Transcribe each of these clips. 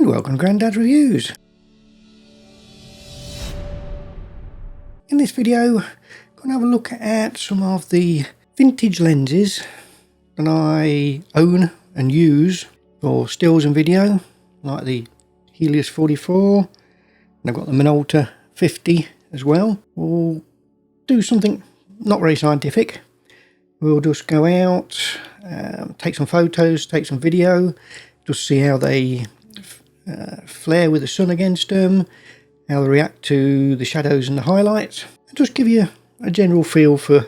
welcome to Grandad's Reviews. In this video, I'm going to have a look at some of the vintage lenses that I own and use for stills and video, like the Helios 44, and I've got the Minolta 50 as well. We'll do something not very scientific. We'll just go out, take some photos, take some video, just see how they flare with the sun against them, how they react to the shadows and the highlights, and just give you a general feel for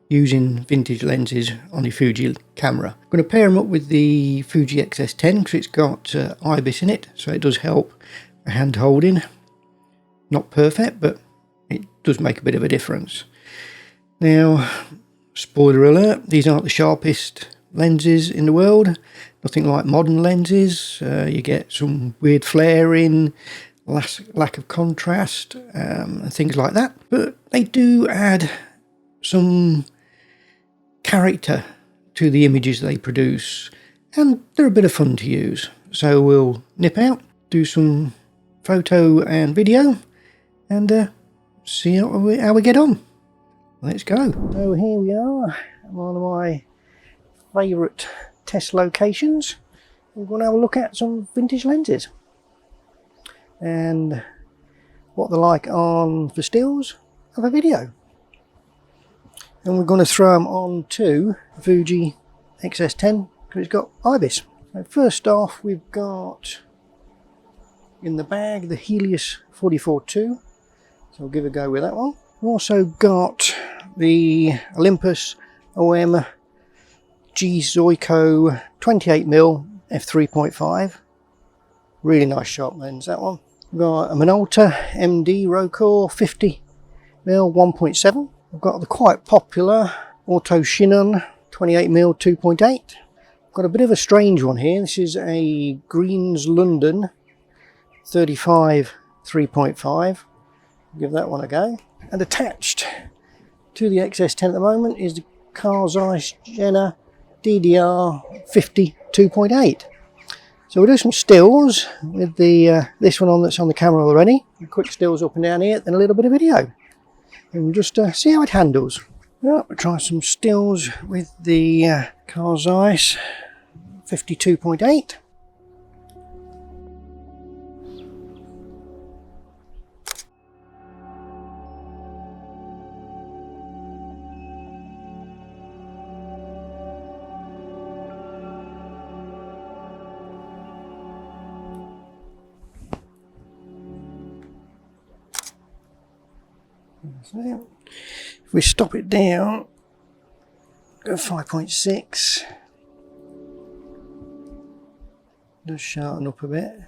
using vintage lenses on the Fuji camera. I'm going to pair them up with the Fuji XS10 because it's got IBIS in it, so it does help hand holding. Not perfect, but it does make a bit of a difference. Now, spoiler alert, these aren't the sharpest lenses in the world. Nothing like modern lenses. You get some weird flaring, lack of contrast, and things like that. But they do add some character to the images they produce, and they're a bit of fun to use. So we'll nip out, do some photo and video, and see how we get on. Let's go. So here we are at one of my favourite test locations. We're going to have a look at some vintage lenses and what they're like on for stills of a video. And we're going to throw them on to Fuji XS10 because it's got IBIS. So first off, we've got in the bag the Helios 44-2, so we'll give a go with that one. We've also got the Olympus OM G Zoico 28mm f3.5. Really nice sharp lens, that one. We've got a Minolta MD Rokkor 50mm 1.7. We've got the quite popular Auto Chinon 28mm 2.8. Got a bit of a strange one here. This is a Greens London 35 3.5. Give that one a go. And attached to the XS10 at the moment is the Carl Zeiss Jena DDR 50 2.8. So we'll do some stills with the this one on that's on the camera already. Quick stills up and down here, then a little bit of video. And we'll just see how it handles. Well, we'll try some stills with the Carl Zeiss 52.8. So if we stop it down, go 5.6, just sharpen up a bit.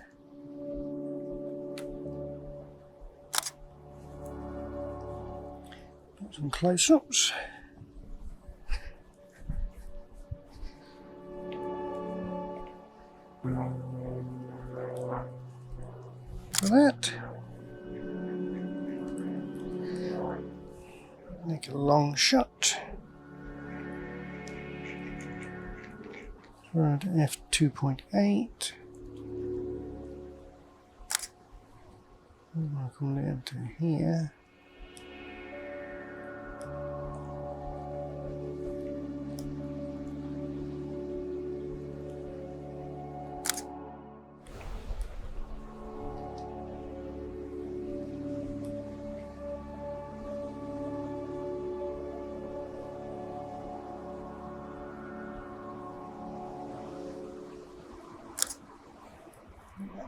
Got some close-ups. For that. Make a long shot. Right, f2.8. I'll come down to here.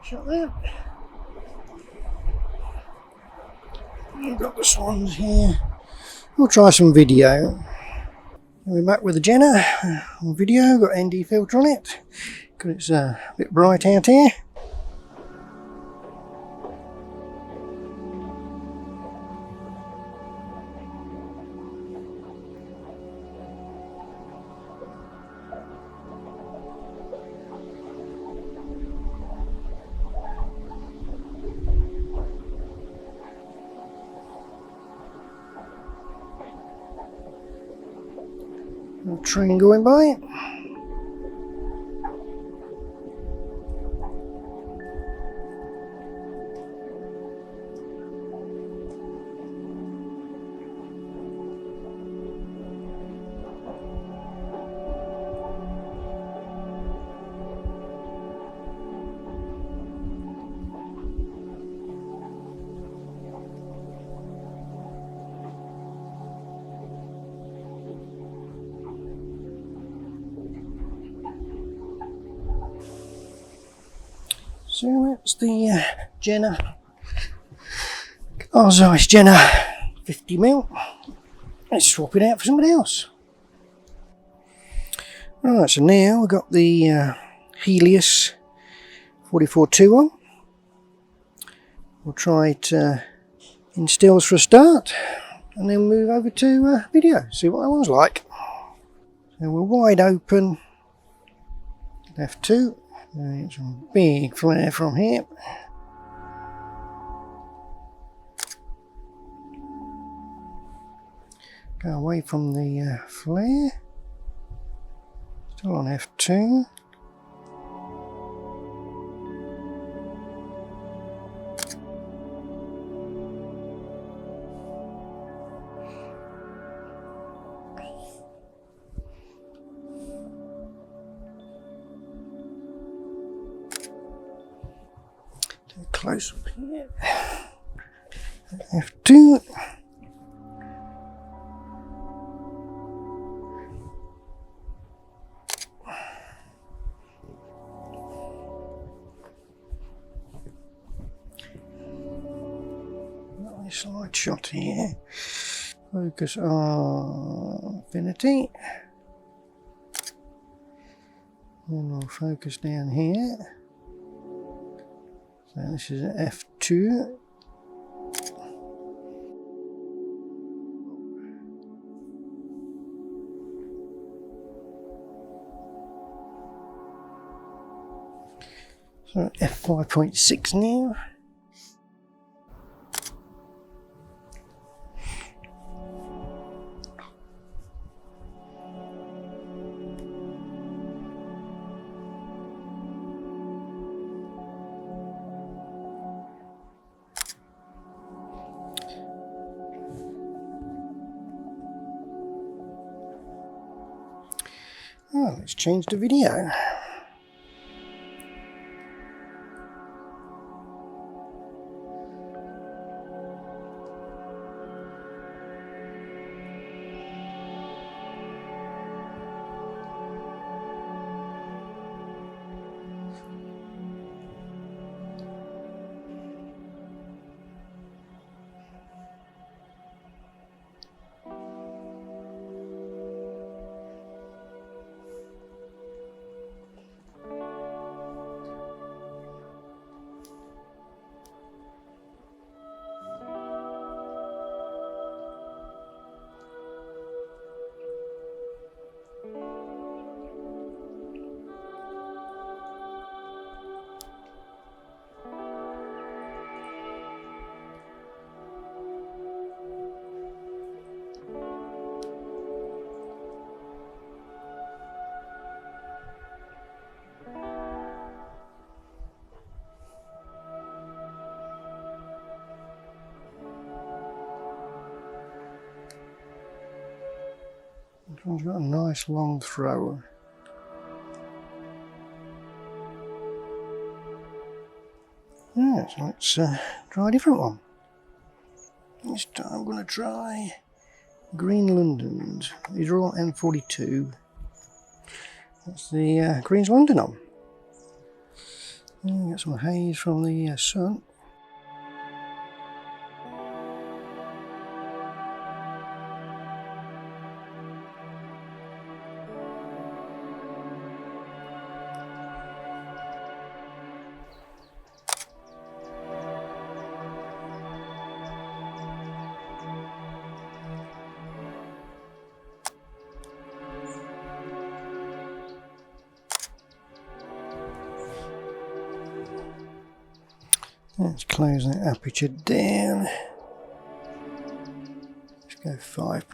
Shot there. You've got the swans here. We'll try some video. We're back with the Jena on video. Got ND filter on it because it's a bit bright out here. Train going by. So that's the Carl Zeiss Jena 50mm. Let's swap it out for somebody else. Right, so now we've got the Helios 44-2 on. We'll try it in stills for a start, and then move over to video, see what that one's like. So we're wide open, F2, get some big flare from here. Go away from the flare, still on F2. Close up here. F2. Nice light shot here. Focus on infinity. Then we'll focus down here. So this is an F2. So F5.6 now. Oh, let's change the video. This one's got a nice long throw. Yeah, so let's try a different one. This time I'm going to try Green London's. These are all M42. That's the Green's London on. Got some haze from the sun. Let's close that aperture down. Let's go 5.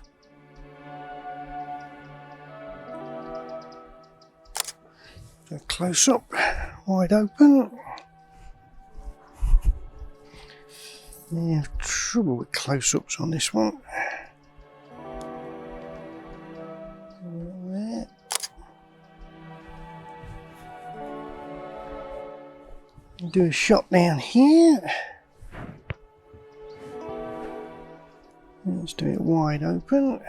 So close up, wide open. I have trouble with close-ups on this one. There. Do a shot down here. Let's do it wide open.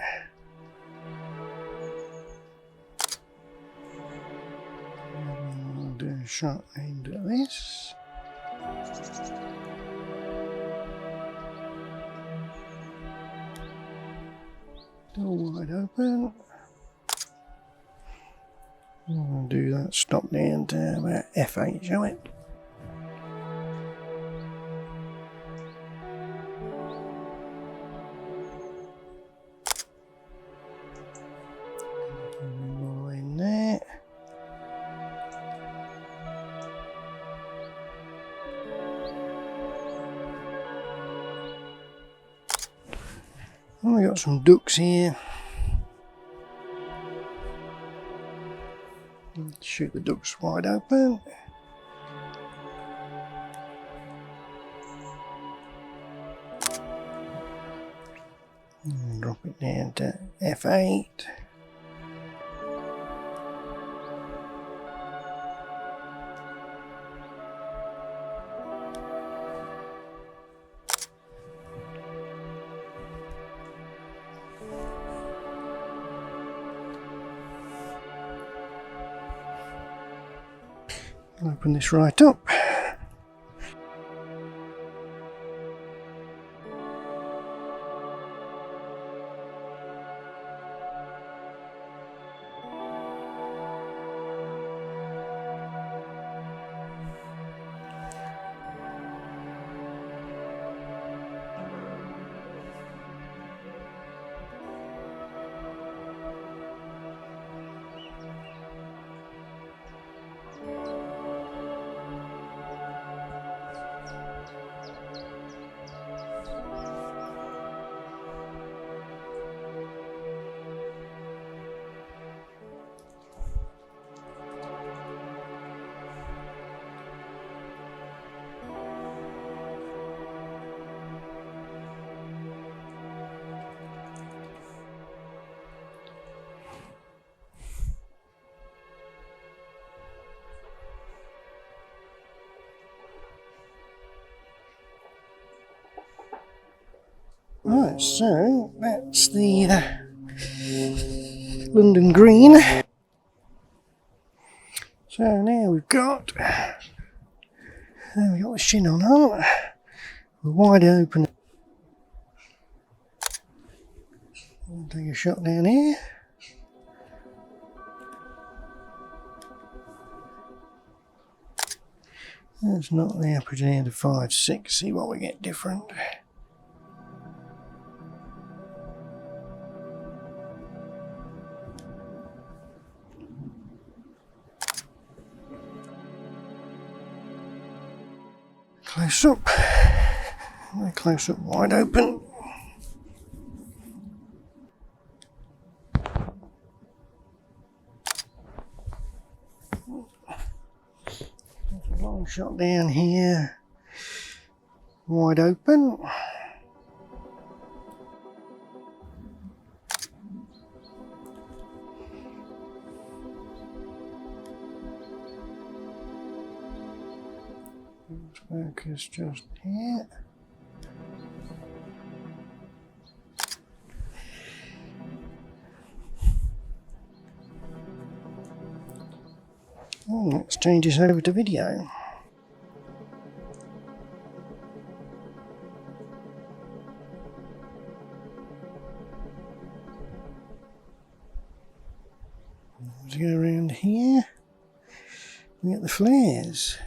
I'll do a shot aimed at this. Still wide open. I'll do that stop down to about F8, shall we? Line there. Oh, we got some ducks here. Shoot the ducts wide open. And drop it down to F8. Open this right up. Right, so that's the London green. So now we've got the Chinon on. We're wide open. I'll take a shot down here. Let's knock the aperture down to 5.6, see what we get different. Close up. Close up wide open. Long shot down here, wide open. Focus just here. Let's change this over to video. Let's go around here and get the flares.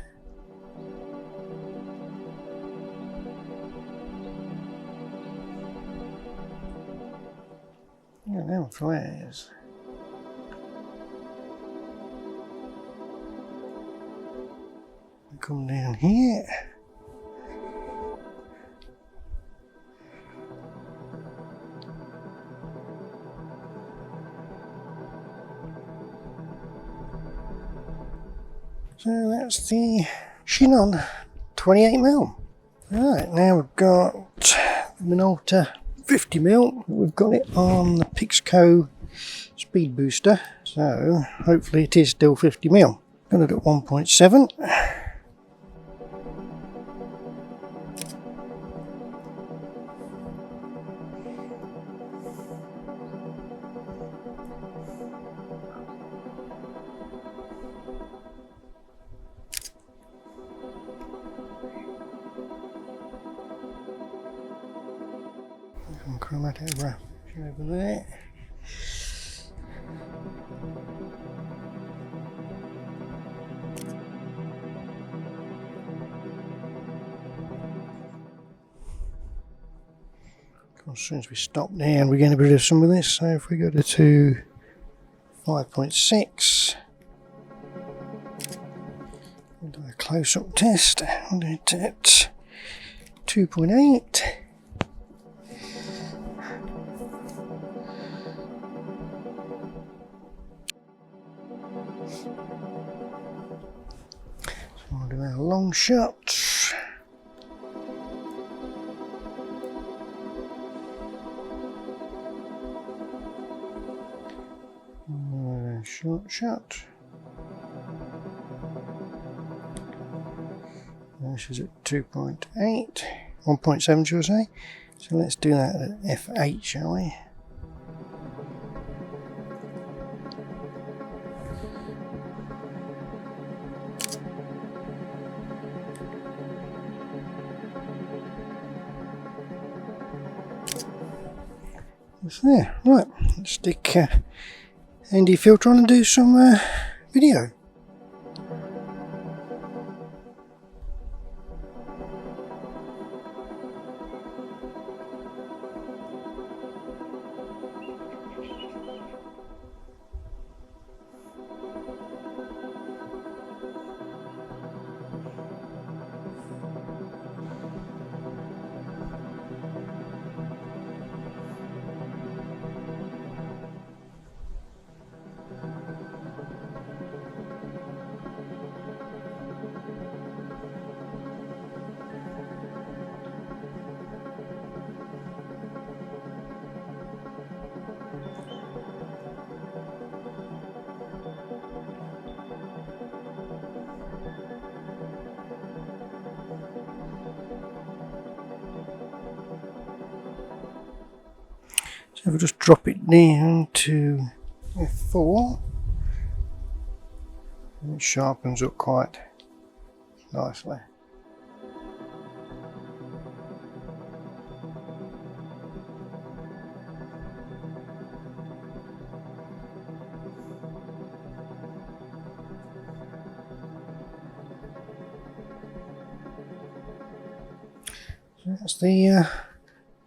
Yeah, them flares. Come down here. So that's the Chinon 28mm. Right, now we've got the Minolta 50mm. We've got it on the Pixco speed booster, so hopefully it is still 50mm. Got it at 1.7. Chromatic wrap Over there. As soon as we stop there, we're getting rid of some of this. So if we go to 5.6, we'll do a close-up test. We'll do it at 2.8. So we'll do our long shots. Short shot. This is at 2.8, 1.7 shall I say. So let's do that at f8, shall we? That's there. Right, let's stick ND filter on and do some video. So we'll just drop it down to F4 and it sharpens up quite nicely. So that's the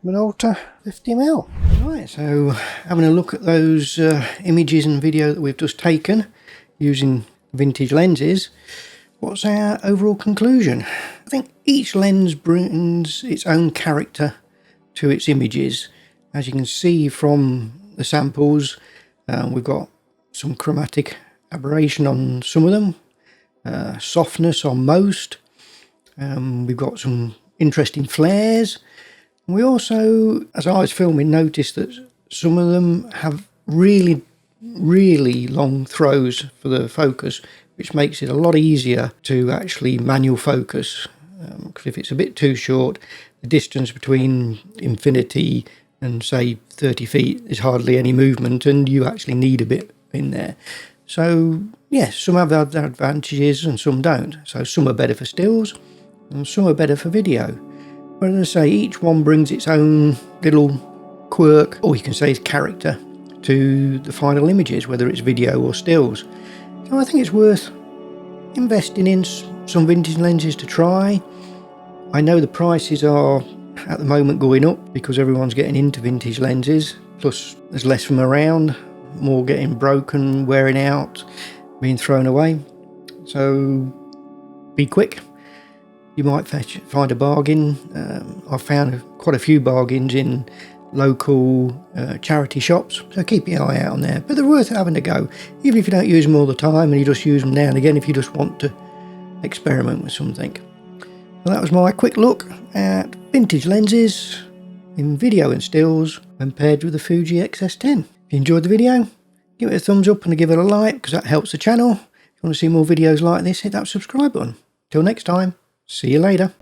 Minolta 50mm. Right, so having a look at those images and video that we've just taken using vintage lenses, what's our overall conclusion? I think each lens brings its own character to its images. As you can see from the samples, we've got some chromatic aberration on some of them, softness on most, we've got some interesting flares. We also, as I was filming, noticed that some of them have really long throws for the focus, which makes it a lot easier to actually manual focus, because if it's a bit too short, the distance between infinity and say 30 feet is hardly any movement, and you actually need a bit in there. So yes, some have their advantages and some don't. So some are better for stills and some are better for video. But as I say, each one brings its own little quirk, or you can say its character, to the final images, whether it's video or stills. So I think it's worth investing in some vintage lenses to try. I know the prices are at the moment going up because everyone's getting into vintage lenses, plus there's less of them around, more getting broken, wearing out, being thrown away. So be quick. You might find a bargain. I've found quite a few bargains in local charity shops, so keep your eye out on there. But they're worth having a go, even if you don't use them all the time and you just use them now and again if you just want to experiment with something. Well, that was my quick look at vintage lenses in video and stills when paired with the Fuji XS10. If you enjoyed the video, give it a thumbs up and give it a like, because that helps the channel. If you want to see more videos like this, hit that subscribe button. Till next time. See you later.